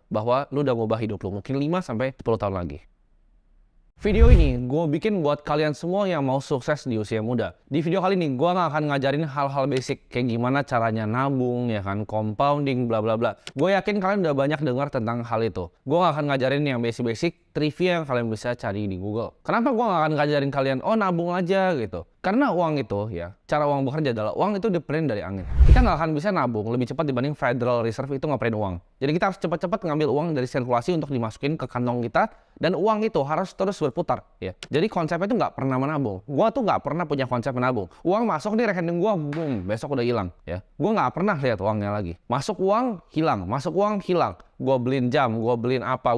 bahwa lu udah ngubah hidup lu mungkin 5-10 tahun lagi. Video ini gue bikin buat kalian semua yang mau sukses di usia muda. Di video kali ini gue nggak akan ngajarin hal-hal basic kayak gimana caranya nabung, ya kan, compounding, bla bla bla. Gue yakin kalian udah banyak dengar tentang hal itu. Gue nggak akan ngajarin yang basic-basic, trivia yang kalian bisa cari di Google. Kenapa gue nggak akan ngajarin kalian, oh nabung aja gitu? Karena uang itu, ya, cara uang bekerja adalah uang itu di-print dari angin. Kita nggak akan bisa nabung lebih cepat dibanding Federal Reserve itu nge-print uang. Jadi kita harus cepat-cepat ngambil uang dari sirkulasi untuk dimasukin ke kantong kita, dan uang itu harus terus berputar, ya. Jadi konsepnya itu nggak pernah menabung. Gua tuh nggak pernah punya konsep menabung. Uang masuk di rekening gua, boom, besok udah hilang, ya. Gua nggak pernah lihat uangnya lagi. Masuk uang, hilang. Masuk uang, hilang. Gue beliin jam, gue beliin apa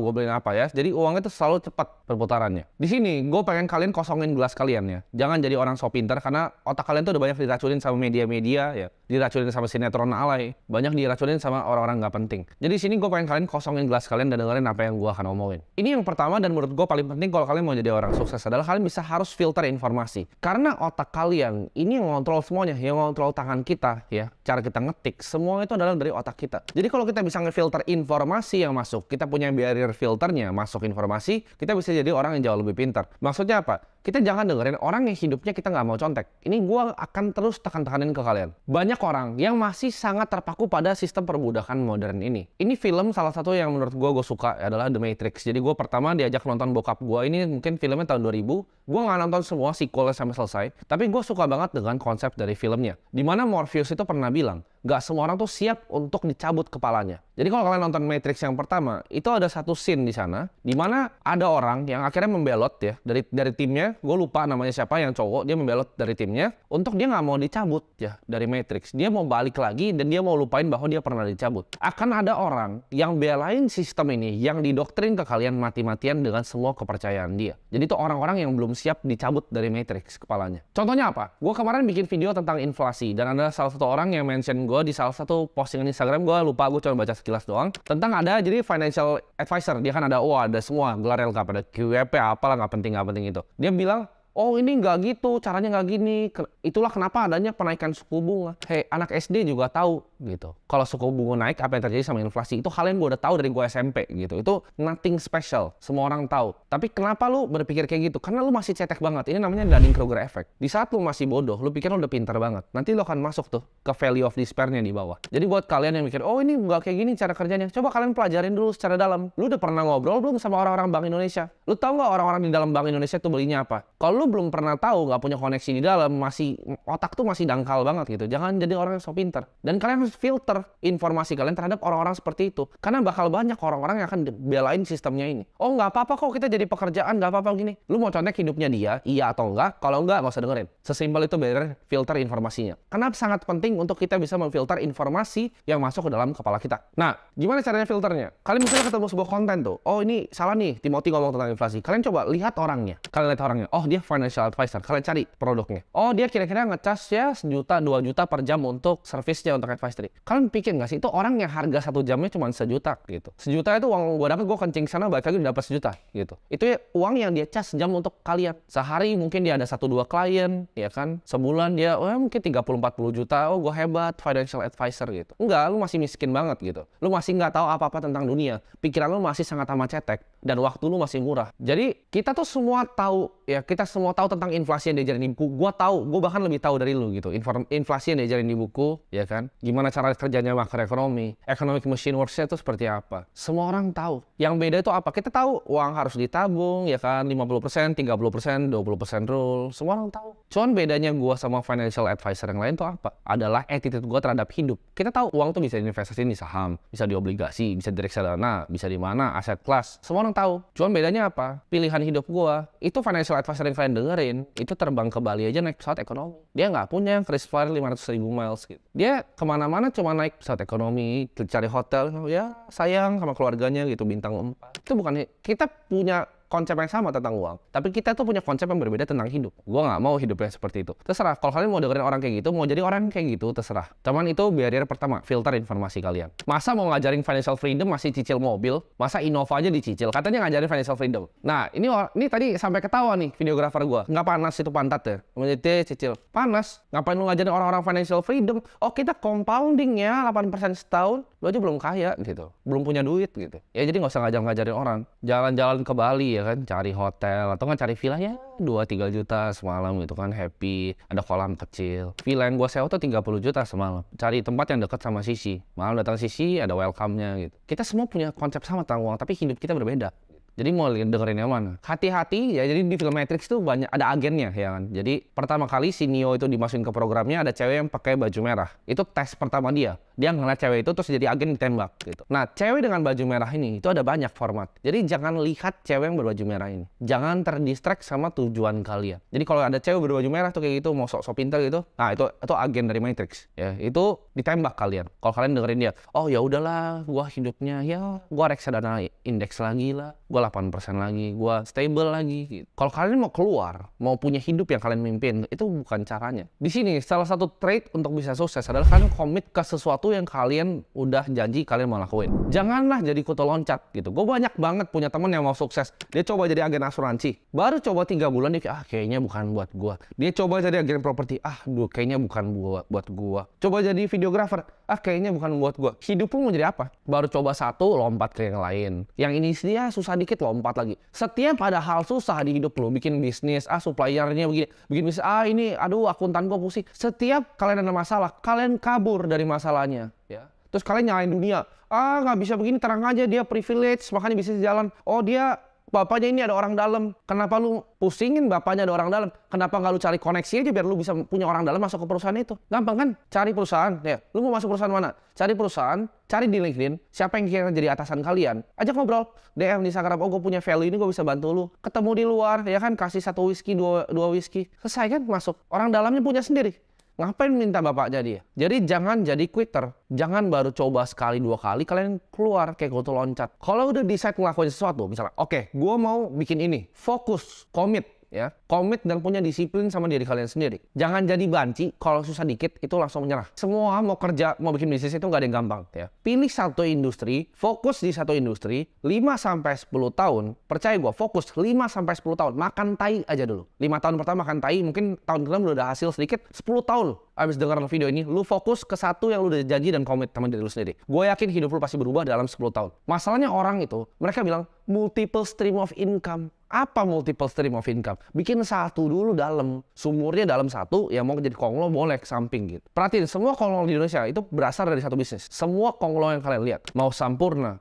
ya. Jadi uang itu selalu cepat perputarannya. Di sini gue pengen kalian kosongin gelas kalian ya. Jangan jadi orang sok pintar karena otak kalian tuh udah banyak diracunin sama media-media ya. Diracunin sama sinetron alay. Banyak diracunin sama orang-orang nggak penting. Jadi di sini gue pengen kalian kosongin gelas kalian dan dengerin apa yang gue akan omongin. Ini yang pertama dan menurut gue paling penting kalau kalian mau jadi orang sukses adalah kalian bisa harus filter informasi. Karena otak kalian ini yang ngontrol semuanya, yang ngontrol tangan kita ya. Cara kita ngetik, semua itu adalah dari otak kita. Jadi kalau kita bisa ngefilter informasi yang masuk, kita punya barrier filternya masuk informasi, kita bisa jadi orang yang jauh lebih pintar. Maksudnya apa? Kita jangan dengerin orang yang hidupnya kita nggak mau contek. Ini gue akan terus tekan-tekanin ke kalian. Banyak orang yang masih sangat terpaku pada sistem perbudakan modern ini. Ini film salah satu yang menurut gue suka adalah The Matrix. Jadi gue pertama diajak nonton bokap gue, ini mungkin filmnya tahun 2000. Gue nggak nonton semua sequelnya sampai selesai, tapi gue suka banget dengan konsep dari filmnya. Dimana Morpheus itu pernah bilang, nggak semua orang tuh siap untuk dicabut kepalanya. Jadi kalau kalian nonton Matrix yang pertama, itu ada satu scene di sana, di mana ada orang yang akhirnya membelot ya dari timnya. Gue lupa namanya siapa, yang cowok, dia membelot dari timnya untuk dia nggak mau dicabut ya dari Matrix. Dia mau balik lagi dan dia mau lupain bahwa dia pernah dicabut. Akan ada orang yang belain sistem ini, yang didoktrin ke kalian mati-matian dengan semua kepercayaan dia. Jadi itu orang-orang yang belum siap dicabut dari Matrix kepalanya. Contohnya apa? Gue kemarin bikin video tentang inflasi dan ada salah satu orang yang mention gue di salah satu postingan Instagram. Gue lupa, gue cuma baca sekilas doang tentang ada jadi financial advisor. Dia kan ada, ada semua gelar lengkap, ada QWP apalah, nggak penting itu. Dia bilang, oh ini nggak gitu, caranya nggak gini. Itulah kenapa adanya penaikan suku bunga. Hei, anak SD juga tahu gitu. Kalau suku bunga naik, apa yang terjadi sama inflasi? Itu hal yang gue udah tahu dari gue SMP gitu. Itu nothing special, semua orang tahu. Tapi kenapa lu berpikir kayak gitu? Karena lu masih cetek banget. Ini namanya Dunning-Kruger effect. Di saat lu masih bodoh, lu pikir lu udah pintar banget. Nanti lu akan masuk tuh ke value of despair-nya di bawah. Jadi buat kalian yang mikir, oh ini nggak kayak gini cara kerjanya, coba kalian pelajarin dulu secara dalam. Lu udah pernah ngobrol belum sama orang-orang Bank Indonesia? Lu tahu nggak orang-orang di dalam Bank Indonesia tuh belinya apa? Kalau lu belum pernah tahu, nggak punya koneksi di dalam, masih otak tuh masih dangkal banget gitu. Jangan jadi orang yang so pintar. Dan kalian harus filter informasi kalian terhadap orang-orang seperti itu. Karena bakal banyak orang-orang yang akan belain sistemnya ini. Oh nggak apa-apa kok kita jadi pekerjaan, nggak apa-apa gini. Lu mau contek hidupnya dia, iya atau enggak? Kalau enggak, nggak usah dengerin. Sesimpel itu barrier filter informasinya. Karena sangat penting untuk kita bisa memfilter informasi yang masuk ke dalam kepala kita. Nah, gimana caranya filternya? Kalian misalnya ketemu sebuah konten tuh, oh ini salah nih, Timothy ngomong tentang inflasi. Kalian coba lihat orangnya. Kalian lihat orangnya, oh dia financial advisor. Kalian cari produknya. Oh dia kira-kira ngecas ya 1 juta 2 juta per jam untuk servisnya, untuk advisory. Kalian pikir nggak sih itu orang yang harga 1 jamnya cuma 1 juta gitu. 1 juta itu uang gue dapat, gue kencing sana balik lagi dapat 1 juta gitu. Itu ya uang yang dia cas jam untuk kalian. Sehari mungkin dia ada 1-2 klien ya kan. Sebulan dia mungkin 30-40 juta. Oh gue hebat financial advisor gitu. Enggak, lu masih miskin banget gitu. Lu masih nggak tahu apa-apa tentang dunia. Pikiran lu masih sangat amat cetek dan waktu lu masih murah. Jadi kita tuh semua tahu ya, kita semua tahu tentang inflasi yang diajarin di buku. Gue tahu, gue bahkan lebih tahu dari lu gitu. Inflasi yang diajarin di buku, ya kan? Gimana cara kerjanya makroekonomi, economic machine works-nya itu seperti apa. Semua orang tahu. Yang beda itu apa? Kita tahu uang harus ditabung, ya kan? 50%, 30%, 20% rule. Semua orang tahu. Cuman bedanya gue sama financial advisor yang lain tuh apa? Adalah attitude gue terhadap hidup. Kita tahu uang tuh bisa diinvestasiin di saham, bisa di obligasi, bisa di reksadana, bisa di mana, aset kelas. Semua orang tahu. Cuman bedanya apa? Pilihan hidup gue, itu financial advisor yang kalian dengerin, itu terbang ke Bali aja naik pesawat ekonomi. Dia nggak punya KrisFlyer 500.000 miles gitu. Dia kemana-mana cuma naik pesawat ekonomi, cari hotel, ya sayang sama keluarganya gitu, bintang 4. Itu bukan, kita punya konsep yang sama tentang uang, tapi kita tuh punya konsep yang berbeda tentang hidup. Gue nggak mau hidupnya seperti itu. Terserah, kalau kalian mau dengerin orang kayak gitu, mau jadi orang kayak gitu, terserah. Cuman itu barrier pertama, filter informasi kalian. Masa mau ngajarin financial freedom masih cicil mobil? Masa Innova aja dicicil? Katanya ngajarin financial freedom. Nah, ini tadi sampai ketawa nih videografer gue. Nggak panas itu pantat ya? Menjadi cicil. Panas. Ngapain lu ngajarin orang-orang financial freedom? Oh, kita compounding ya, 8% setahun. Lu aja belum kaya gitu. Belum punya duit gitu. Ya jadi nggak usah ngajarin orang. Jalan-jalan ke Bali ya kan, cari hotel atau nggak cari villa ya 2-3 juta semalam gitu kan, happy, ada kolam kecil. Villa yang gua sewa tuh 30 juta semalam. Cari tempat yang dekat sama Sisi. Malam datang Sisi ada welcome-nya gitu. Kita semua punya konsep sama tentang uang, tapi hidup kita berbeda. Jadi mau dengerin yang mana? Hati-hati ya, jadi di film Matrix tuh banyak ada agennya ya kan. Jadi pertama kali si Neo itu dimasukin ke programnya, ada cewek yang pakai baju merah. Itu tes pertama dia. Dia ngeliat cewek itu terus jadi agen ditembak gitu. Nah, cewek dengan baju merah ini itu ada banyak format. Jadi jangan lihat cewek yang berbaju merah ini. Jangan terdistract sama tujuan kalian. Jadi kalau ada cewek berbaju merah tuh kayak gitu mau sok-sok pintar gitu, nah itu agen dari Matrix. Ya, itu ditembak kalian. Kalau kalian dengerin dia, oh ya udahlah, gua hidupnya ya gua reksadana indeks lagi lah. Gua 8% lagi, gua stable lagi gitu. Kalau kalian mau keluar, mau punya hidup yang kalian mimpin, itu bukan caranya. Di sini salah satu trait untuk bisa sukses adalah kalian komit ke sesuatu yang kalian udah janji kalian mau lakuin. Janganlah jadi kutu loncat gitu. Gue banyak banget punya temen yang mau sukses. Dia coba jadi agen asuransi. Baru coba 3 bulan dia kayaknya bukan buat gua. Dia coba jadi agen properti. Kayaknya bukan buat gua. Coba jadi videografer. Kayaknya bukan buat gua. Hidup lu mau jadi apa? Baru coba satu, lompat ke yang lain. Yang ini dia susah dikit, lompat lagi. Setiap ada hal susah di hidup lu, bikin bisnis, suppliernya begini, bikin bisnis, ini, aduh akuntan gua pusing. Setiap kalian ada masalah, kalian kabur dari masalahnya, ya. Terus kalian nyalain dunia, nggak bisa begini, terang aja dia privilege, makanya bisnis jalan. Oh dia bapaknya ini ada orang dalam. Kenapa lu pusingin bapaknya ada orang dalam? Kenapa nggak lu cari koneksi aja biar lu bisa punya orang dalam masuk ke perusahaan itu? Gampang kan? Cari perusahaan. Ya, lu mau masuk perusahaan mana? Cari perusahaan, cari di LinkedIn. Siapa yang kira jadi atasan kalian? Ajak ngobrol. DM di Instagram. Oh, gue punya value ini, gue bisa bantu lu. Ketemu di luar, ya kan? Kasih 1 whisky, 2 whisky. Selesai kan? Masuk. Orang dalamnya punya sendiri. Ngapain minta bapaknya dia? Jadi jangan jadi quitter. Jangan baru coba sekali 2 kali kalian keluar kayak kutu loncat. Kalau udah decide ngelakuin sesuatu, misalnya, oke, gue mau bikin ini. Fokus, komit. Ya, komit dan punya disiplin sama diri kalian sendiri. Jangan jadi banci, kalau susah dikit itu langsung menyerah. Semua mau kerja, mau bikin bisnis itu nggak ada yang gampang. Ya. Pilih satu industri, fokus di satu industri, 5-10 tahun, percaya gue, fokus 5-10 tahun, makan tai aja dulu. 5 tahun pertama makan tai, mungkin tahun kedua udah hasil sedikit, 10 tahun abis dengar video ini, lu fokus ke satu yang lu udah janji dan komit sama diri lu sendiri. Gue yakin hidup lu pasti berubah dalam 10 tahun. Masalahnya orang itu, mereka bilang multiple stream of income. Apa multiple stream of income? Bikin satu dulu dalam, sumurnya dalam satu, yang mau jadi konglo boleh ke samping gitu. Perhatiin, semua konglo di Indonesia itu berasal dari satu bisnis. Semua konglo yang kalian lihat, mau Sampurna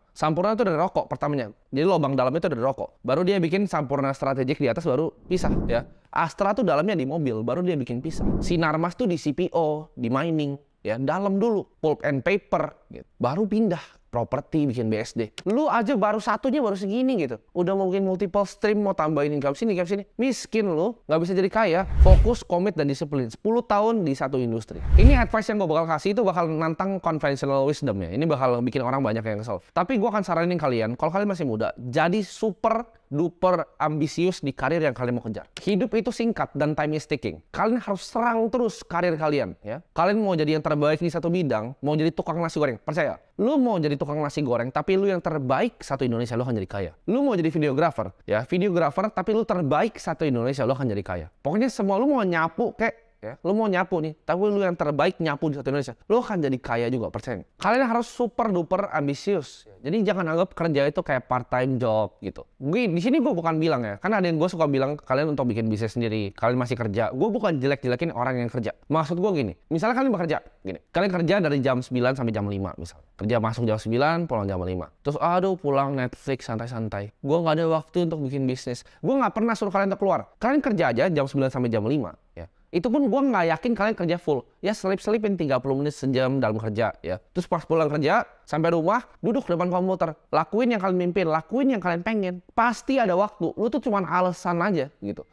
itu dari rokok pertamanya. Jadi lubang dalamnya itu dari rokok. Baru dia bikin Sampurna strategik di atas, baru pisah ya. Astra tuh dalamnya di mobil, baru dia bikin pisah. Sinarmas tuh di CPO, di mining. Ya, dalam dulu, pulp and paper, gitu. Baru pindah properti, bikin BSD. Lu aja baru satunya baru segini gitu. Udah mau bikin multiple stream, mau tambahin income sini. Miskin lu, nggak bisa jadi kaya. Fokus, komit, dan disiplin. 10 tahun di satu industri. Ini advice yang gue bakal kasih itu bakal nantang conventional wisdom ya. Ini bakal bikin orang banyak yang kesel. Tapi gue akan saranin kalian, kalau kalian masih muda, jadi super duper ambisius di karir yang kalian mau kejar. Hidup itu singkat dan time is ticking. Kalian harus serang terus karir kalian ya. Kalian mau jadi yang terbaik di satu bidang, mau jadi tukang nasi goreng, percaya. Lu mau jadi tukang nasi goreng, tapi lu yang terbaik satu Indonesia, lu akan jadi kaya. Lu mau jadi videografer, ya videografer, tapi lu terbaik satu Indonesia, lu akan jadi kaya. Pokoknya semua lu mau nyapu kayak ya, lu mau nyapu nih, tapi lu yang terbaik nyapu di satu Indonesia, lu akan jadi kaya juga, percaya. Kalian harus super duper ambisius. Jadi jangan anggap kerja itu kayak part time job gitu. Di sini gue bukan bilang ya, karena ada yang gue suka bilang kalian untuk bikin bisnis sendiri, kalian masih kerja. Gue bukan jelek-jelekin orang yang kerja. Maksud gue gini, misalnya kalian bekerja, gini, kalian kerja dari jam 9 sampai jam 5 misalnya. Kerja masuk jam 9, pulang jam 5. Terus pulang Netflix santai-santai. Gue nggak ada waktu untuk bikin bisnis. Gue nggak pernah suruh kalian untuk keluar. Kalian kerja aja jam 9 sampai jam 5 ya. Itu pun gue nggak yakin kalian kerja full. Ya selip-selipin 30 menit sejam dalam kerja ya. Terus pas pulang kerja, sampai rumah, duduk depan komputer. Lakuin yang kalian mimpin, lakuin yang kalian pengen. Pasti ada waktu. Lu tuh cuman alasan aja gitu.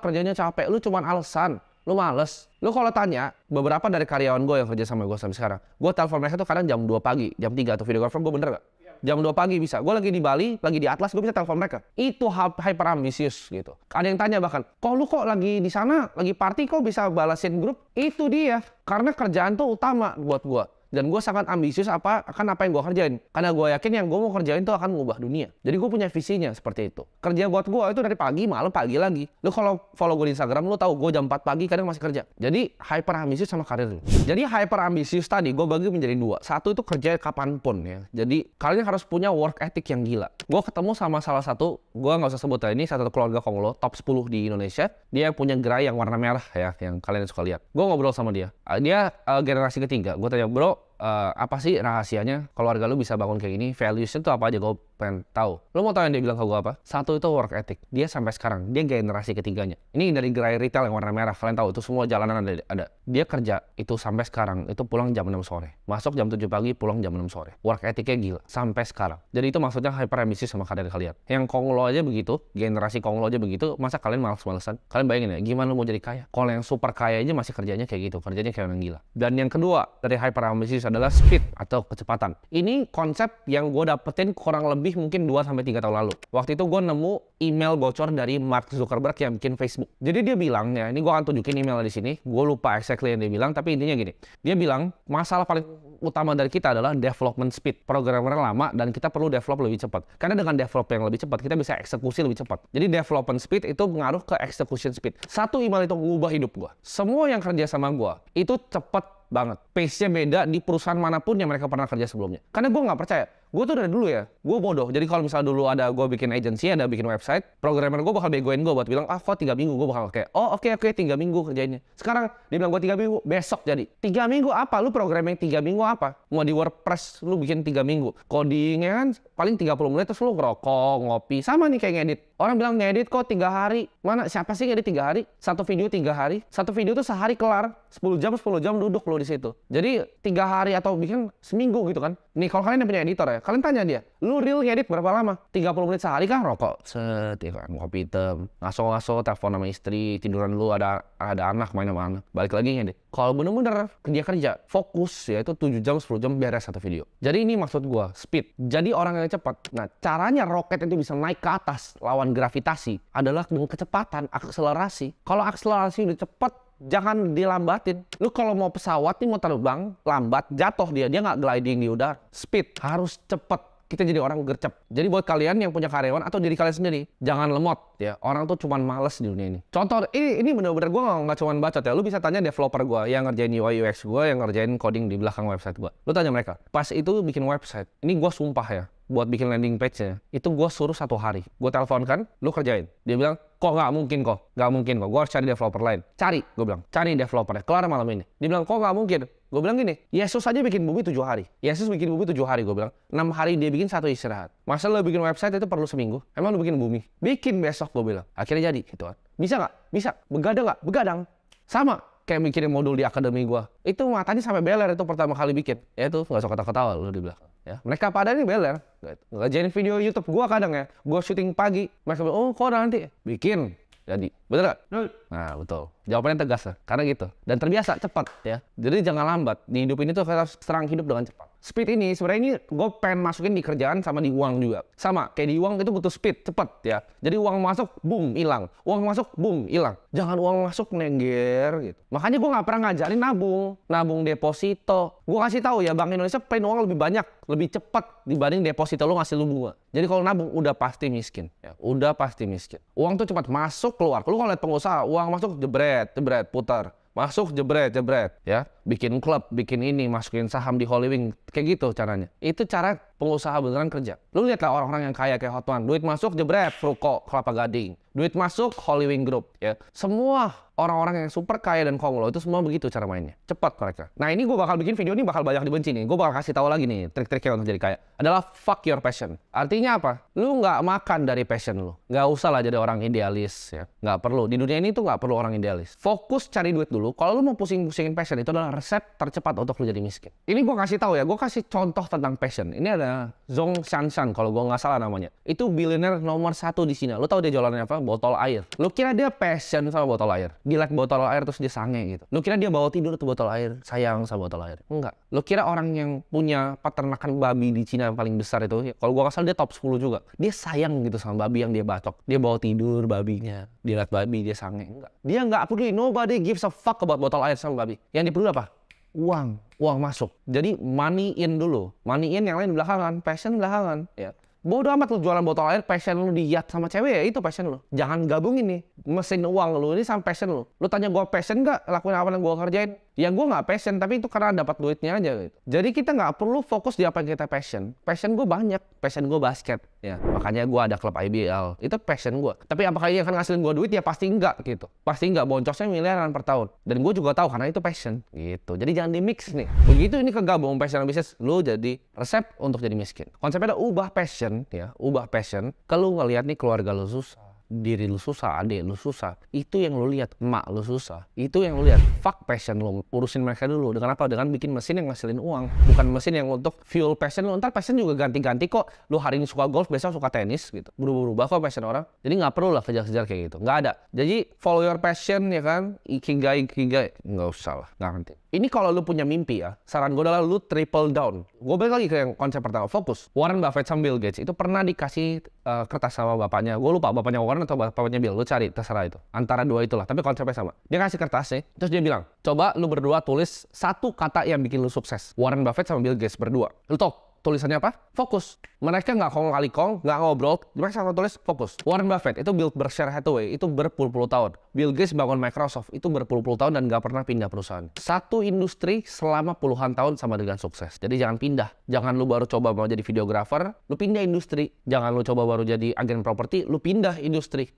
Kerjanya capek, lu cuman alasan. Lu males. Lu kalau tanya, beberapa dari karyawan gue yang kerja sama gue sampai sekarang, gue telepon mereka tuh kadang jam 2 pagi, jam 3 atau videografer, gue bener gak? jam 2 pagi bisa. Gue lagi di Bali, lagi di Atlas, gue bisa telepon mereka. Itu hyper ambisius gitu. Ada yang tanya bahkan, lu kok lagi di sana, lagi party kok bisa balasin grup? Itu dia. Karena kerjaan tuh utama buat gue. Dan gue sangat ambisius akan apa yang gue kerjain. Karena gue yakin yang gue mau kerjain tuh akan mengubah dunia. Jadi gue punya visinya seperti itu. Kerja buat gue itu dari pagi, malam, pagi lagi. Lu kalau follow gue di Instagram, lu tahu gue jam 4 pagi kadang masih kerja. Jadi hyper ambisius sama karir. Jadi hyper ambisius tadi gue bagi menjadi dua. Satu itu kerja kapanpun ya. Jadi kalian harus punya work ethic yang gila. Gue ketemu sama salah satu, gue nggak usah sebut ya, ini satu keluarga Konglo, top 10 di Indonesia. Dia yang punya gerai yang warna merah ya, yang kalian suka lihat. Gue ngobrol sama dia. Dia generasi ketiga. Gue tanya, bro, apa sih rahasianya keluarga lu bisa bangun kayak gini? Values-nya tuh apa aja? Gue pengen tahu. Lu mau tahu yang dia bilang ke gue apa? Satu itu work ethic. Dia sampai sekarang, dia generasi ketiganya. Ini dari gerai retail yang warna merah. Kalian tahu itu semua jalanan ada. Dia kerja itu sampai sekarang, itu pulang jam 6 sore. Masuk jam 7 pagi, pulang jam 6 sore. Work ethicnya gila. Sampai sekarang. Jadi itu maksudnya hyper ambisius sama karir kalian. Yang Konglo aja begitu, generasi Konglo aja begitu, masa kalian males-malesan? Kalian bayangin ya, gimana lu mau jadi kaya? Kalau yang super kaya aja masih kerjanya kayak gitu. Kerjanya kayak orang gila. Dan yang kedua dari hyper ambisius adalah speed atau kecepatan. Ini konsep yang gue dapetin kurang lebih mungkin 2-3 tahun lalu. Waktu itu gue nemu email bocor dari Mark Zuckerberg yang bikin Facebook. Jadi dia bilang, ya ini gue akan tunjukin emailnya di sini. Gue lupa exactly yang dia bilang, tapi intinya gini. Dia bilang masalah paling utama dari kita adalah development speed. Programmer lama dan kita perlu develop lebih cepat. Karena dengan develop yang lebih cepat, kita bisa eksekusi lebih cepat. Jadi development speed itu mengaruh ke execution speed. Satu email itu mengubah hidup gue. Semua yang kerja sama gue itu cepat banget. Pace-nya beda di perusahaan manapun yang mereka pernah kerja sebelumnya. Karena gue nggak percaya. Gue tuh dari dulu ya, gue bodoh. Jadi kalau misalnya dulu ada gue bikin agency, ada bikin website, programmer gue bakal begoin gue buat bilang, kok 3 minggu, gue bakal kayak, oh oke, 3 minggu kerjainnya. Sekarang dia bilang gue 3 minggu, besok jadi. 3 minggu apa? Lu programming 3 minggu apa? Mau di WordPress, lu bikin 3 minggu. Codingnya kan paling 30 menit, terus lu ngerokok, ngopi. Sama nih kayak ngedit. Orang bilang ngedit kok 3 hari. Mana siapa sih ngedit 3 hari? Satu video 3 hari. Satu video tuh sehari kelar. 10 jam duduk lu di situ. Jadi 3 hari atau bikin seminggu gitu kan. Nih kalau kalian yang punya editor ya, kalian tanya dia, lu real ngedit berapa lama? 30 menit sehari kan rokok, set, ya kan, ngopi hitam, ngaso-ngaso, telepon sama istri, tiduran lu ada anak, main sama anak, balik lagi ngedit. Kalau bener-bener kerja, fokus ya itu 7 jam, 10 jam beres satu video. Jadi ini maksud gua, speed. Jadi orang yang cepat. Nah, caranya roket itu bisa naik ke atas lawan gravitasi adalah dengan kecepatan, akselerasi. Kalau akselerasi udah cepat, jangan dilambatin. Lu kalau mau pesawat nih mau terbang, lambat, jatuh dia nggak gliding di udara. Speed, harus cepet. Kita jadi orang gercep. Jadi buat kalian yang punya karyawan atau diri kalian sendiri, jangan lemot ya. Orang tuh cuman males di dunia ini. Contoh, ini bener-bener gue nggak cuman bacot ya. Lu bisa tanya developer gue yang ngerjain UI UX gue, yang ngerjain coding di belakang website gue. Lu tanya mereka. Pas itu bikin website, ini gue sumpah ya, buat bikin landing page-nya, itu gue suruh 1 hari. Gue telepon kan, lu kerjain. Dia bilang, nggak mungkin kok. Gue harus cari developer lain. Cari, gue bilang, cari developernya, kelar malam ini. Dia bilang, kok nggak mungkin? Gue bilang gini, Yesus aja bikin bumi 7 hari. Yesus bikin bumi 7 hari, gue bilang. 6 hari dia bikin 1 istirahat. Masa lo bikin website itu perlu seminggu? Emang lo bikin bumi? Bikin besok, gue bilang. Akhirnya jadi, gitu kan. Bisa nggak? Bisa. Begadang nggak? Begadang. Sama kayak bikin modul di akademi gue. Itu matanya sampai beler itu pertama kali bikin. Ya itu nggak suka ketawa lo di belakang. Ya, mereka pada ini beler. Ngerjain video YouTube gue kadang ya. Gue syuting pagi. Mereka bilang, oh kok nanti? Bikin. Jadi, bener gak? Nah, betul. Jawabannya tegas lah, karena gitu. Dan terbiasa, cepat ya. Jadi jangan lambat. Di hidup ini tuh kita harus serang hidup dengan cepat. Speed ini, sebenarnya ini gue pengen masukin di kerjaan sama di uang juga. Sama, kayak di uang itu butuh speed, cepat ya. Jadi uang masuk, boom, hilang. Uang masuk, boom, hilang. Jangan uang masuk nengger gitu. Makanya gue gak pernah ngajarin nabung. Nabung deposito. Gue kasih tahu ya, Bank Indonesia pengen uang lebih banyak, lebih cepat dibanding deposito lo ngasih lu bunga. Jadi kalau nabung udah pasti miskin. Ya, udah pasti miskin. Uang tuh cepat masuk, keluar. Lu kalau lihat pengusaha, uang masuk, jebret, putar. Masuk, jebret, ya. Bikin klub, bikin ini, masukin saham di Holywing. Kayak gitu caranya. Itu cara pengusaha beneran kerja. Lu lihat lah orang-orang yang kaya kayak Hotman. Duit masuk, jebret, Fruko, Kelapa Gading. Duit masuk, Holywing Group. Ya. Semua orang-orang yang super kaya dan konglo itu semua begitu cara mainnya. Cepat mereka. Nah ini gue bakal bikin video ini bakal banyak dibenci nih. Gue bakal kasih tahu lagi nih trik-triknya untuk jadi kaya. Adalah fuck your passion. Artinya apa? Lu nggak makan dari passion lu. Nggak usah lah jadi orang idealis ya. Nggak perlu. Di dunia ini tuh nggak perlu orang idealis. Fokus cari duit dulu. Kalau lu mau pusing-pusingin passion itu adalah resep tercepat untuk lu jadi miskin. Ini gue kasih tahu ya, gue kasih contoh tentang passion. Ini ada Zhong Shanshan kalau gue nggak salah namanya. Itu billionaire nomor 1 di Cina. Lu tahu dia jualannya apa? Botol air. Lu kira dia passion sama botol air? Dia like botol air terus dia sange gitu. Lu kira dia bawa tidur tuh botol air, sayang sama botol air? Enggak. Lu kira orang yang punya peternakan babi di Cina yang paling besar itu, ya, kalau gue nggak salah dia top 10 juga. Dia sayang gitu sama babi yang dia batok. Dia bawa tidur babinya. Dia liat babi, dia sange. Enggak. Dia nggak peduli. Nobody gives a fuck about botol air sama babi. Yang diperlukan apa? Uang masuk. Jadi money in dulu. Money in yang lain belakangan, passion belakangan. Ya. Bodoh amat lu jualan botol air, passion lu di yacht sama cewek ya itu passion lu. Jangan gabungin nih mesin uang lu ini sama passion lu. Lu tanya gue passion nggak lakuin apa yang gue kerjain? Ya gue nggak passion, tapi itu karena dapat duitnya aja gitu. Jadi kita nggak perlu fokus di apa yang kita passion. Passion gue banyak, passion gue basket. Ya makanya gue ada klub IBL, itu passion gue. Tapi apakah ini akan ngasilin gue duit? Ya pasti enggak gitu. Pasti enggak, boncosnya miliaran per tahun. Dan gue juga tahu karena itu passion gitu. Jadi jangan di mix nih. Begitu ini kegabung passion dan bisnis, lu jadi resep untuk jadi miskin. Konsepnya ada ubah passion ya, ubah passion. Kalau ngelihat nih keluarga lu susah, diri lu susah, adik lu susah, itu yang lu lihat, emak lu susah, itu yang lu lihat. Fuck passion lu, urusin mereka dulu. Dengan apa? Dengan bikin mesin yang ngasilin uang, bukan mesin yang untuk fuel passion lu. Ntar passion juga ganti-ganti kok. Lu hari ini suka golf, besok suka tenis gitu. Berubah-ubah kok passion orang. Jadi nggak perlu lah kejar-kejar kayak gitu, nggak ada. Jadi follow your passion ya kan, ikigai, nggak usah lah, nggak penting. Ini kalau lu punya mimpi ya, saran gue adalah lu triple down. Gue balik lagi ke yang konsep pertama, fokus. Warren Buffett sama Bill Gates itu pernah dikasih kertas sama bapaknya. Gue lupa bapaknya Warren atau bapaknya Bill. Lu cari, terserah itu. Antara dua itulah, tapi konsepnya sama. Dia kasih kertasnya, terus dia bilang, coba lu berdua tulis satu kata yang bikin lu sukses. Warren Buffett sama Bill Gates berdua. Lu tau tulisannya apa? Fokus. Mereka nggak kong kali kong, nggak ngobrol. Mereka satu tulis fokus. Warren Buffett itu build Berkshire Hathaway itu berpuluh-puluh tahun. Bill Gates bangun Microsoft itu berpuluh-puluh tahun dan nggak pernah pindah perusahaan. Satu industri selama puluhan tahun sama dengan sukses. Jadi jangan pindah. Jangan lu baru coba mau jadi videographer, lu pindah industri. Jangan lu coba baru jadi agen properti, lu pindah industri.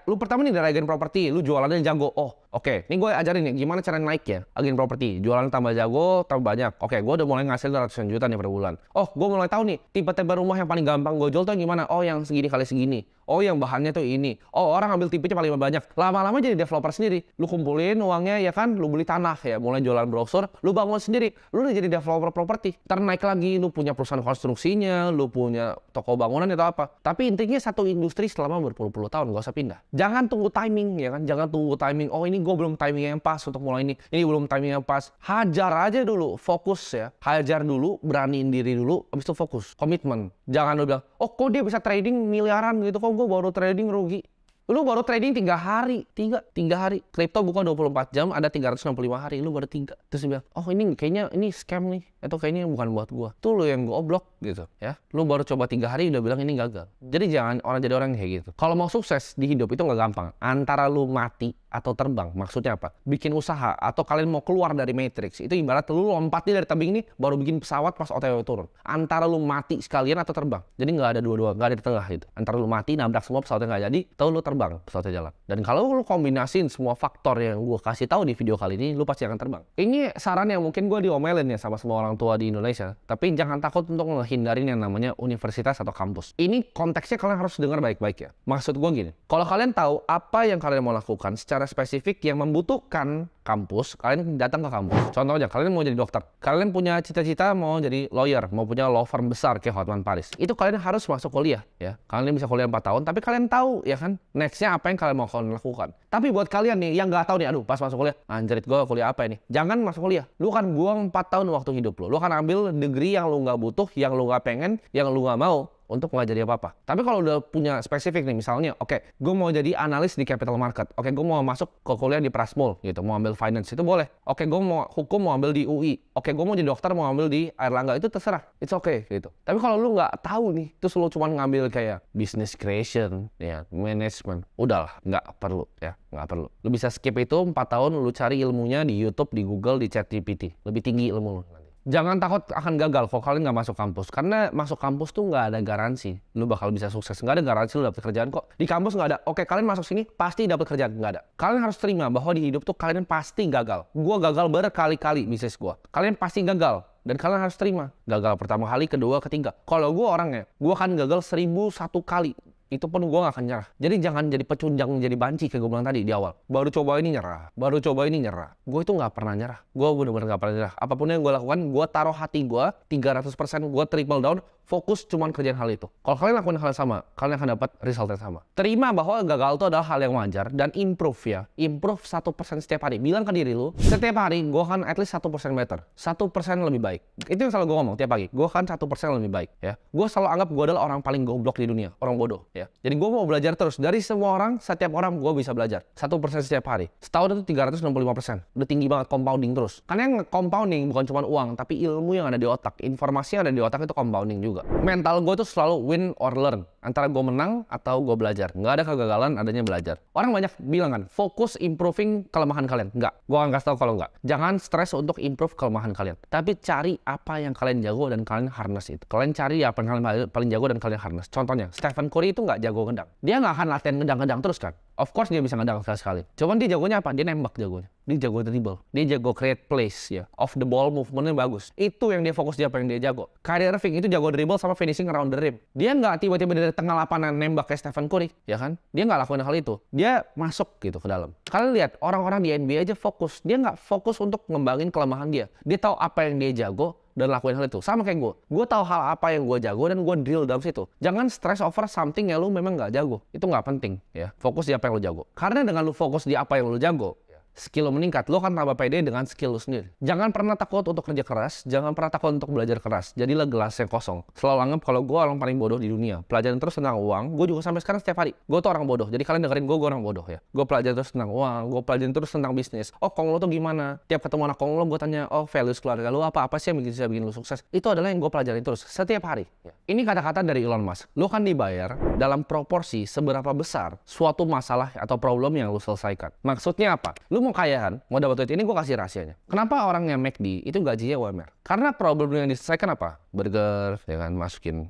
Lu pertama nih dari agen properti, lu jualannya jago. Oh, oke. Ini gue ajarin nih gimana cara naik ya agen properti. Jualan tambah jago, tambah banyak. Oke, gue udah mulai ngasilin ratusan juta nih per bulan. Oh, gue mulai tahu nih tipe-tipe rumah yang paling gampang gue jual tuh gimana. Oh, yang segini kali segini. Oh, yang bahannya tuh ini. Oh, orang ambil tipenya paling banyak. Lama-lama jadi developer sendiri. Lu kumpulin uangnya ya kan, lu beli tanah ya, mulai jualan brosur, lu bangun sendiri. Lu udah jadi developer properti. Ntar naik lagi, lu punya perusahaan konstruksinya, lu punya toko bangunan atau apa. Tapi intinya satu industri selama berpuluh-puluh tahun, gak usah pindah. Jangan tunggu timing ya kan, jangan tunggu timing. Oh, ini gue belum timing yang pas untuk mulai ini. Ini belum timing yang pas. Hajar aja dulu, fokus ya. Hajar dulu, beraniin diri dulu, habis itu fokus. Komitmen. Jangan lu bilang, oh kok dia bisa trading miliaran gitu, kok gue baru trading rugi. Lu baru trading 3 hari, 3 hari. Kripto bukan 24 jam, ada 365 hari, lu baru 3. Terus dia bilang, oh ini kayaknya ini scam nih, atau kayaknya bukan buat gua. Tuh lu yang goblok gitu ya. Lu baru coba 3 hari udah bilang ini gagal. Jadi jangan jadi orang kayak gitu. Kalau mau sukses di hidup itu nggak gampang. Antara lu mati atau terbang. Maksudnya apa? Bikin usaha atau kalian mau keluar dari matrix. Itu ibarat lu lompatnya dari tebing nih baru bikin pesawat pas OTW turun. Antara lu mati sekalian atau terbang. Jadi nggak ada dua-dua, nggak ada di tengah gitu. Antara lu mati nabrak semua pesawatnya nggak jadi, tahu lu terbang, pesawatnya jalan. Dan kalau lu kombinasiin semua faktor yang gue kasih tahu di video kali ini, lu pasti akan terbang. Ini saran yang mungkin gue diomelin ya sama semua orang tua di Indonesia. Tapi jangan takut untuk menghindarin yang namanya universitas atau kampus. Ini konteksnya kalian harus dengar baik-baik ya. Maksud gue gini, kalau kalian tahu apa yang kalian mau lakukan secara spesifik yang membutuhkan kampus, kalian datang ke kampus. Contohnya, kalian mau jadi dokter. Kalian punya cita-cita mau jadi lawyer, mau punya law firm besar kayak Hotman Paris. Itu kalian harus masuk kuliah ya. Kalian bisa kuliah 4 tahun, tapi kalian tahu ya kan, nextnya apa yang kalian mau lakukan. Tapi buat kalian nih yang nggak tahu nih, aduh pas masuk kuliah, anjrit gue kuliah apa ini? Jangan masuk kuliah. Lu kan buang 4 tahun waktu hidup lu. Lu kan ambil degree yang lu nggak butuh, yang lu nggak pengen, yang lu nggak mau, untuk nggak jadi apa-apa. Tapi kalau udah punya spesifik nih, misalnya, oke, gue mau jadi analis di capital market. Oke, gue mau masuk ke kuliah di Prasmul, gitu, mau ambil finance, itu boleh. Oke, gue mau hukum, mau ambil di UI. Oke, gue mau jadi dokter, mau ambil di Airlangga, itu terserah. It's okay, gitu. Tapi kalau lu nggak tahu nih, terus lu cuma ngambil kayak business creation, ya, management, udahlah, nggak perlu, ya, nggak perlu. Lu bisa skip itu 4 tahun, lu cari ilmunya di YouTube, di Google, di ChatGPT. Lebih tinggi ilmu lu. Jangan takut akan gagal kalau kalian nggak masuk kampus. Karena masuk kampus tuh nggak ada garansi lu bakal bisa sukses. Nggak ada garansi lu dapet kerjaan kok. Di kampus nggak ada, oke kalian masuk sini pasti dapet kerjaan. Nggak ada. Kalian harus terima bahwa di hidup tuh kalian pasti gagal. Gua gagal berkali-kali bisnis gua. Kalian pasti gagal. Dan kalian harus terima. Gagal pertama kali, kedua, ketiga. Kalau gua orangnya, gua akan gagal 1001 kali. itu pun gue gak akan nyerah. Jadi jangan jadi pecundang, jadi banci kayak gue bilang tadi di awal. Baru coba ini nyerah, baru coba ini nyerah. Gue itu gak pernah nyerah. Gue bener-bener gak pernah nyerah. Apapun yang gue lakukan, gue taruh hati gue 300%, gue triple down, fokus cuman kerjaan hal itu. Kalau kalian lakukan hal yang sama, kalian akan dapat result yang sama. Terima bahwa gagal itu adalah hal yang wajar dan improve ya. Improve 1% setiap hari. Bilang ke diri lu, setiap hari gue akan at least 1% better. 1% lebih baik. Itu yang selalu gue ngomong tiap pagi. Gue akan 1% lebih baik ya. Gue selalu anggap gue adalah orang paling goblok di dunia, orang bodoh ya. Jadi gue mau belajar terus. Dari semua orang, setiap orang gue bisa belajar. 1% setiap hari. Setahun itu 365%. Udah tinggi banget, compounding terus. Karena yang compounding bukan cuma uang, tapi ilmu yang ada di otak. Informasi yang ada di otak itu compounding juga. Mental gue tuh selalu win or learn. Antara gue menang atau gue belajar. Nggak ada kegagalan, adanya belajar. Orang banyak bilang kan, fokus improving kelemahan kalian. Nggak. Gue akan kasih tau kalau nggak. Jangan stres untuk improve kelemahan kalian. Tapi cari apa yang kalian jago dan kalian harness itu. Kalian cari apa yang kalian paling jago dan kalian harness. Contohnya, Stephen Curry itu nggak jago ngedang. Dia nggak akan latihan ngedang-ngedang terus kan. Of course dia bisa ngedang sekali-sekali. Cuman dia jagonya apa? Dia nembak jagonya. Dia jago dribble. Dia jago create plays ya. Off the ball movementnya bagus. Itu yang dia fokus, dia apa yang dia jago. Kyrie Irving itu jago dribble sama finishing around the rim. Dia nggak tiba-tiba dari tengah lapangan nembak kayak Stephen Curry, ya kan? Dia nggak lakuin hal itu. Dia masuk gitu ke dalam. Kalian lihat orang-orang di NBA aja fokus. Dia nggak fokus untuk ngembangin kelemahan dia. Dia tahu apa yang dia jago dan lakuin hal itu. Sama kayak gue. Gue tahu hal apa yang gue jago dan gue drill dalam situ. Jangan stress over something yang lu memang nggak jago. Itu nggak penting ya. Fokus di apa yang lu jago. Karena dengan lu fokus di apa yang lu jago, skill lu meningkat, lu akan tambah pede dengan skill lu sendiri. Jangan pernah takut untuk kerja keras, jangan pernah takut untuk belajar keras. Jadilah gelas yang kosong. Selalu anggap kalau gue orang paling bodoh di dunia. Pelajaran terus tentang uang, gue juga sampai sekarang setiap hari. Gue tuh orang bodoh, jadi kalian dengerin gue orang bodoh ya. Gue pelajarin terus tentang uang, gue pelajarin terus tentang bisnis. Oh, Konglo tuh gimana? Tiap ketemu anak Konglo, gue tanya, oh values keluarga lu apa sih yang bisa bikin lu sukses? Itu adalah yang gue pelajarin terus, setiap hari. Ini kata-kata dari Elon Musk. Lu kan dibayar dalam proporsi seberapa besar suatu masalah atau problem yang lu selesaikan. Maksudnya apa? Lu mau kaya kan? Mau dapat duit, ini gue kasih rahasianya. Kenapa orang yang McD itu gajinya UMR? Karena problem yang diselesaikan apa? Burger, ya kan, masukin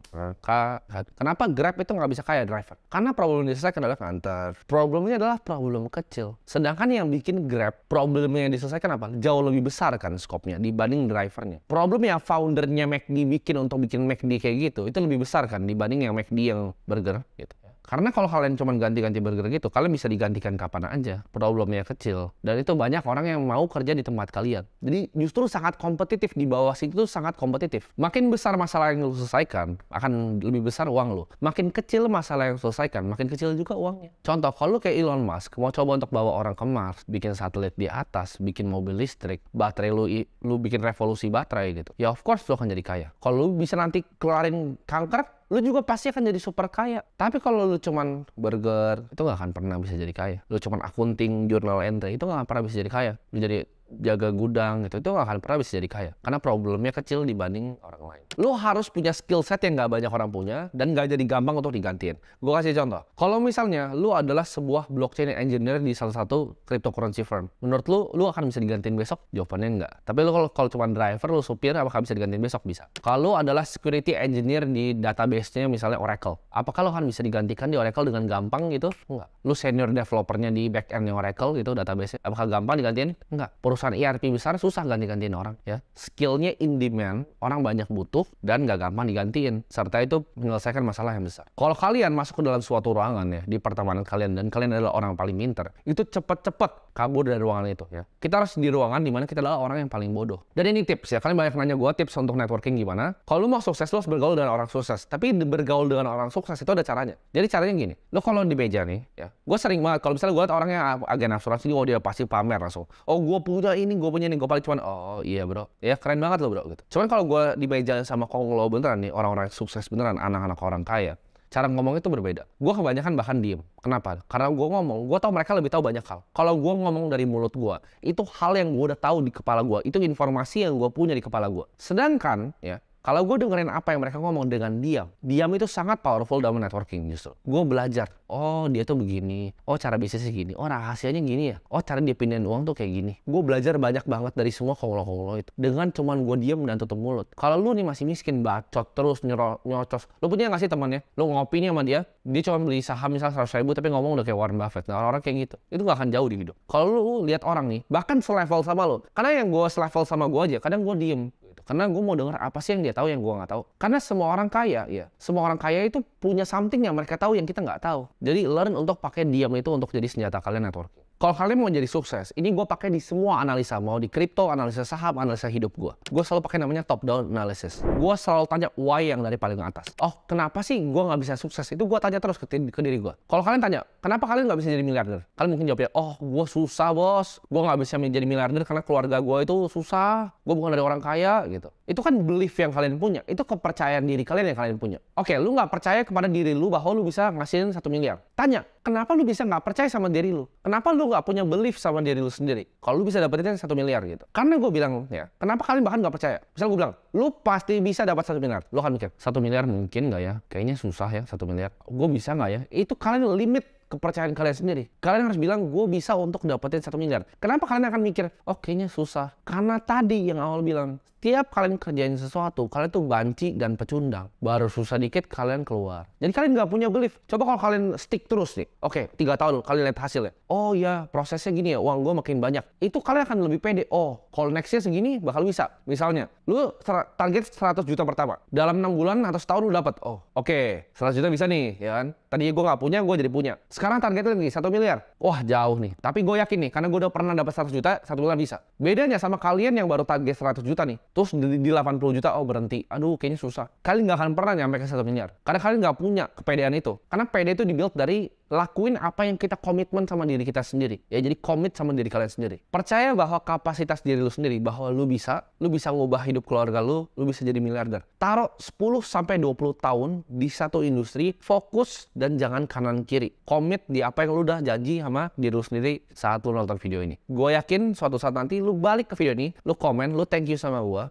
Kenapa Grab itu nggak bisa kaya driver? Karena problem yang diselesaikan adalah nganter. Problemnya adalah problem kecil. Sedangkan yang bikin Grab, problemnya yang diselesaikan apa? Jauh lebih besar kan skopnya dibanding drivernya. Problem yang foundernya McD bikin untuk bikin McD kayak gitu, itu lebih besar kan dibanding yang McD yang burger gitu. Karena kalau kalian cuma ganti-ganti burger gitu, kalian bisa digantikan kapan aja. Problemnya kecil. Dan itu banyak orang yang mau kerja di tempat kalian. Jadi justru sangat kompetitif. Di bawah situ sangat kompetitif. Makin besar masalah yang lu selesaikan, akan lebih besar uang lu. Makin kecil masalah yang lu selesaikan, makin kecil juga uangnya. Contoh, kalau lu kayak Elon Musk, mau coba untuk bawa orang ke Mars, bikin satelit di atas, bikin mobil listrik, baterai lu bikin revolusi baterai gitu. Ya of course lu akan jadi kaya. Kalau lu bisa nanti keluarin kanker, lu juga pasti akan jadi super kaya. Tapi kalau lu cuman burger, itu gak akan pernah bisa jadi kaya. Lu cuman akunting, journal entry, itu gak akan pernah bisa jadi kaya. Lu jadi jaga gudang gitu, itu gak akan pernah bisa jadi kaya. Karena problemnya kecil dibanding orang lain. Lu harus punya skill set yang gak banyak orang punya, dan gak jadi gampang untuk digantiin. Gue kasih contoh. Kalau misalnya lu adalah sebuah blockchain engineer di salah satu cryptocurrency firm, menurut lu akan bisa digantiin besok? Jawabannya enggak. Tapi lu kalau cuma driver, lu supir, apakah bisa digantiin besok? Bisa. Kalau lu adalah security engineer di database-nya misalnya Oracle, apakah lu akan bisa digantikan di Oracle dengan gampang gitu? Enggak. Lu senior developernya di back-end Oracle gitu, database-nya, apakah gampang digantiin? Enggak. Perusahaan ERP besar susah ganti-gantiin orang ya. Skillnya in demand, orang banyak butuh dan gak gampang digantiin. Serta itu menyelesaikan masalah yang besar. Kalau kalian masuk ke dalam suatu ruangan ya, di pertemanan kalian, dan kalian adalah orang paling pintar, itu cepet-cepet kabur dari ruangan itu ya. Kita harus di ruangan dimana kita adalah orang yang paling bodoh. Dan ini tips ya, kalian banyak nanya gue tips untuk networking gimana. Kalau lu mau sukses, lu harus bergaul dengan orang sukses. Tapi bergaul dengan orang sukses itu ada caranya. Jadi caranya gini, lu kalau di meja nih ya, gue sering banget kalau misalnya gue liat orang yang agen asuransi, oh dia pasti pamer langsung. Oh gue punya ini, gue punya ini, gue paling cuman, oh iya bro, ya keren banget lo bro gitu. Cuman kalau gue di meja sama Konglo beneran nih, orang-orang sukses beneran, anak-anak orang kaya, cara ngomong itu berbeda. Gue kebanyakan bahkan diem. Kenapa? Karena gue ngomong, gue tahu mereka lebih tahu banyak hal. Kalau gue ngomong dari mulut gue, itu hal yang gue udah tahu di kepala gue. Itu informasi yang gue punya di kepala gue. Sedangkan ya, kalau gue dengerin apa yang mereka ngomong dengan diam, diam itu sangat powerful dalam networking justru. Gue belajar, oh dia tuh begini, oh cara bisnisnya gini, oh rahasianya gini ya, oh cara dia pindahin uang tuh kayak gini. Gue belajar banyak banget dari semua Konglo-Konglo itu. Dengan cuman gue diam dan tutup mulut. Kalau lu nih masih miskin, bacot terus, nyocos. Lu punya gak sih temannya? Lu ngopi nih sama dia cuma beli saham misalnya 100.000 tapi ngomong udah kayak Warren Buffett. Nah orang-orang kayak gitu, itu gak akan jauh di hidup. Kalau lu lihat orang nih, bahkan selevel sama lu, karena yang gue selevel sama gue aja, kadang gue diem. Karena gue mau denger apa sih yang dia tahu yang gue nggak tahu. Karena semua orang kaya, ya, semua orang kaya itu punya something yang mereka tahu yang kita nggak tahu. Jadi learn untuk pakai diam itu untuk jadi senjata kalian networking. Kalau kalian mau jadi sukses, ini gue pakai di semua analisa, mau di kripto, analisa saham, analisa hidup gue. Gue selalu pakai namanya top down analysis. Gue selalu tanya why yang dari paling atas. Oh, kenapa sih gue nggak bisa sukses? Itu gue tanya terus ke diri gue. Kalau kalian tanya, kenapa kalian nggak bisa jadi miliarder? Kalian mungkin jawabnya, oh, gue susah bos, gue nggak bisa menjadi miliarder karena keluarga gue itu susah, gue bukan dari orang kaya gitu. Itu kan belief yang kalian punya, itu kepercayaan diri kalian yang kalian punya. Oke, lu nggak percaya kepada diri lu bahwa lu bisa ngasihin 1 miliar. Tanya, kenapa lu bisa nggak percaya sama diri lu? Kenapa lu nggak punya belief sama diri lu sendiri? Kalau lu bisa dapetin 1 miliar gitu. Karena gue bilang ya, kenapa kalian bahkan nggak percaya? Misal gue bilang, lu pasti bisa dapat 1 miliar. Lu akan mikir, 1 miliar mungkin nggak ya? Kayaknya susah ya 1 miliar. Gue bisa nggak ya? Itu kalian limit kepercayaan kalian sendiri. Kalian harus bilang, gue bisa untuk dapetin 1 miliar. Kenapa kalian akan mikir, oh kayaknya susah? Karena tadi yang awal bilang, setiap kalian kerjain sesuatu, kalian tuh banci dan pecundang. Baru susah dikit, kalian keluar. Jadi kalian nggak punya belief. Coba kalau kalian stick terus nih. Oke, 3 tahun kalian lihat hasilnya. Oh ya, prosesnya gini ya, uang gue makin banyak. Itu kalian akan lebih pede. Oh, kalau nextnya segini, bakal bisa. Misalnya, lu target 100 juta pertama. Dalam 6 bulan atau setahun lu dapat. Oh, oke, 100 juta bisa nih, ya kan? Tadi gue nggak punya, gue jadi punya. Sekarang targetnya lagi 1 miliar. Wah, jauh nih. Tapi gue yakin nih, karena gue udah pernah dapat 100 juta, 1 bulan bisa. Bedanya sama kalian yang baru target 100 juta nih. Terus di 80 juta, oh berhenti. Aduh, kayaknya susah. Kalian nggak akan pernah nyampe ke 1 miliar. Karena kalian nggak punya kepedean itu. Karena pede itu dibuild dari lakuin apa yang kita komitmen sama diri kita sendiri. Ya, jadi komit sama diri kalian sendiri. Percaya bahwa kapasitas diri lu sendiri, bahwa lu bisa ngubah hidup keluarga lu bisa jadi miliarder. Taruh 10-20 tahun di satu industri, fokus dan jangan kanan kiri. Komit di apa yang lu udah janji sama diri lu sendiri saat lu nonton video ini. Gue yakin suatu saat nanti lu balik ke video ini, lu komen, lu thank you sama gue.